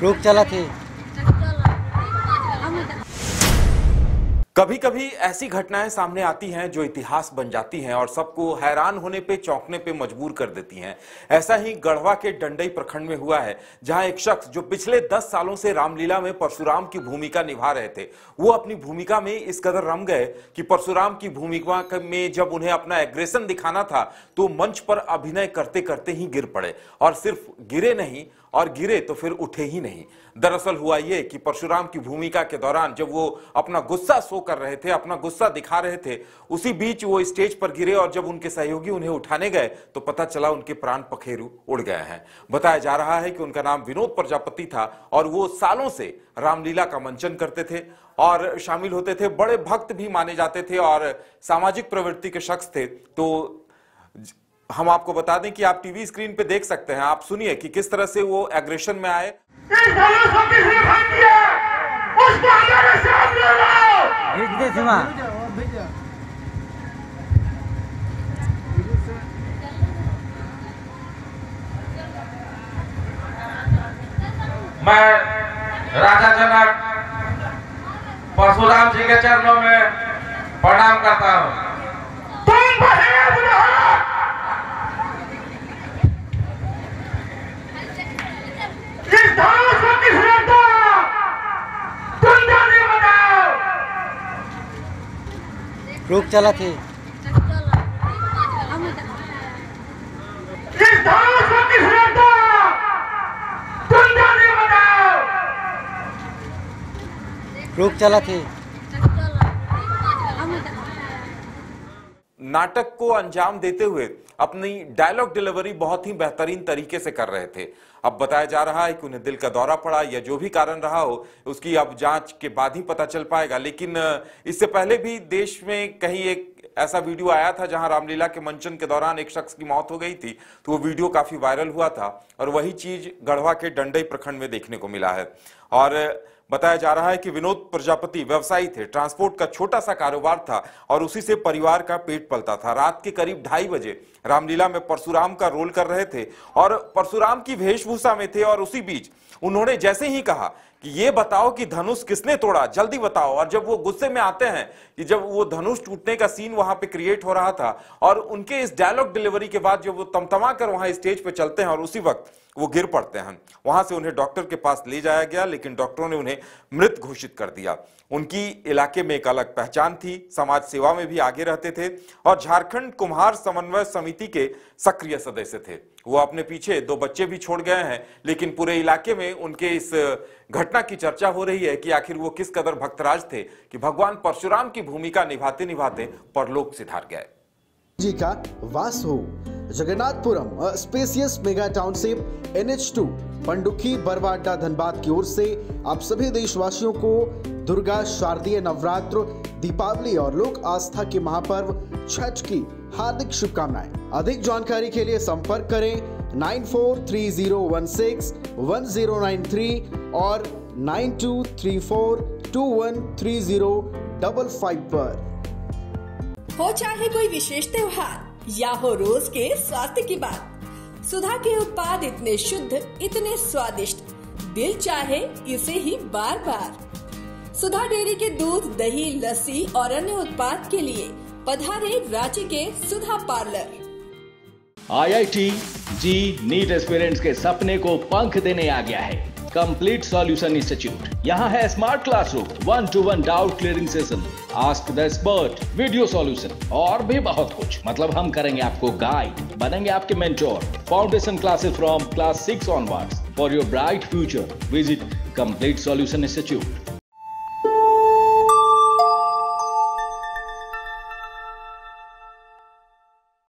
रोक चला थे। कभी कभी ऐसी घटनाएं सामने आती हैं जो इतिहास बन जाती हैं और सबको हैरान होने पे चौंकने पे मजबूर कर देती हैं। ऐसा ही गढ़वा के डंडई प्रखंड में हुआ है, जहां एक शख्स जो पिछले 10 सालों से रामलीला में परशुराम की भूमिका निभा रहे थे, वो अपनी भूमिका में इस कदर रम गए कि परशुराम की भूमिका में जब उन्हें अपना एग्रेशन दिखाना था तो मंच पर अभिनय करते करते ही गिर पड़े। और सिर्फ गिरे नहीं, और गिरे तो फिर उठे ही नहीं। दरअसल हुआ ये कि परशुराम की भूमिका के दौरान जब वो अपना गुस्सा शो कर रहे थे, अपना गुस्सा दिखा रहे थे, उसी बीच वो स्टेज पर गिरे और जब उनके सहयोगी उन्हें उठाने गए तो पता चला उनके प्राण पखेरु उड़ गए हैं। बताया जा रहा है कि उनका नाम विनोद प्रजापति था और वो सालों से रामलीला का मंचन करते थे और शामिल होते थे। बड़े भक्त भी माने जाते थे और सामाजिक प्रवृत्ति के शख्स थे। तो हम आपको बता दें कि आप टीवी स्क्रीन पे देख सकते हैं। आप सुनिए कि किस तरह से वो एग्रेशन में आए। मैं राजा जनक परशुराम जी के चरणों में प्रणाम करता हूँ। रोक चला थे। रोक चला थे। नाटक को अंजाम देते हुए अपनी डायलॉग डिलीवरी बहुत ही बेहतरीन तरीके से कर रहे थे। अब बताया जा रहा है कि उन्हें दिल का दौरा पड़ा या जो भी कारण रहा हो उसकी अब जांच के बाद ही पता चल पाएगा। लेकिन इससे पहले भी देश में कहीं एक ऐसा वीडियो आया था जहां रामलीला के मंचन के दौरान एक शख्स की मौत हो गई थी, तो वो वीडियो काफी वायरल हुआ था और वही चीज गढ़वा के डंडई प्रखंड में देखने को मिला है। और बताया जा रहा है कि विनोद प्रजापति व्यवसायी थे, ट्रांसपोर्ट का छोटा सा कारोबार था और उसी से परिवार का पेट पलता था। रात के करीब 2:30 बजे रामलीला में परशुराम का रोल कर रहे थे और परशुराम की वेशभूषा में थे और उसी बीच उन्होंने जैसे ही कहा कि ये बताओ कि धनुष किसने तोड़ा, जल्दी बताओ। और जब वो गुस्से में आते हैं कि जब वो धनुष टूटने का सीन वहां पे क्रिएट हो रहा था और उनके इस डायलॉग डिलीवरी के बाद जब वो तमतमा कर वहां स्टेज पे चलते हैं और उसी वक्त वो गिर पड़ते हैं। वहां से उन्हें डॉक्टर के पास ले जाया गया, लेकिन डॉक्टरों ने उन्हें मृत घोषित कर दिया। उनकी इलाके में एक अलग पहचान थी, समाज सेवा में भी आगे रहते थे और झारखंड कुम्हार समन्वय समिति के सक्रिय सदस्य थे। वो अपने पीछे 2 बच्चे भी छोड़ गए हैं, लेकिन पूरे इलाके में उनके इस घटना की चर्चा हो रही है कि आखिर वो किस कदर भक्तराज थे कि भगवान परशुराम की भूमिका निभाते निभाते परलोक सिधार गए। जी का वास हो। Jagannathpuram spacious mega township NH2 Pandukhi Barwada Dhanbad की ओर से आप सभी देशवासियों को दुर्गा शारदीय नवरात्र, दीपावली और लोक आस्था के महापर्व छठ की हार्दिक शुभकामनाएं। अधिक जानकारी के लिए संपर्क करें 9430161093 और 9234213055 पर। हो चाहे कोई विशेष त्योहार या हो रोज के स्वास्थ्य की बात, सुधा के उत्पाद इतने शुद्ध, इतने स्वादिष्ट, दिल चाहे इसे ही बार बार। सुधा डेयरी के दूध, दही, लस्सी और अन्य उत्पाद के लिए पधारे रांची के सुधा पार्लर। IIT जी नीट एस्पिरेंट्स के सपने को पंख देने आ गया है कंप्लीट सॉल्यूशन इंस्टीट्यूट। यहाँ है smart classroom, 1-to-1 doubt clearing session, ask the expert, video solution और भी बहुत कुछ। मतलब हम करेंगे आपको गाइड, बनेंगे आपके mentor. Foundation classes from class 6 onwards for your bright future. Visit complete solution institute.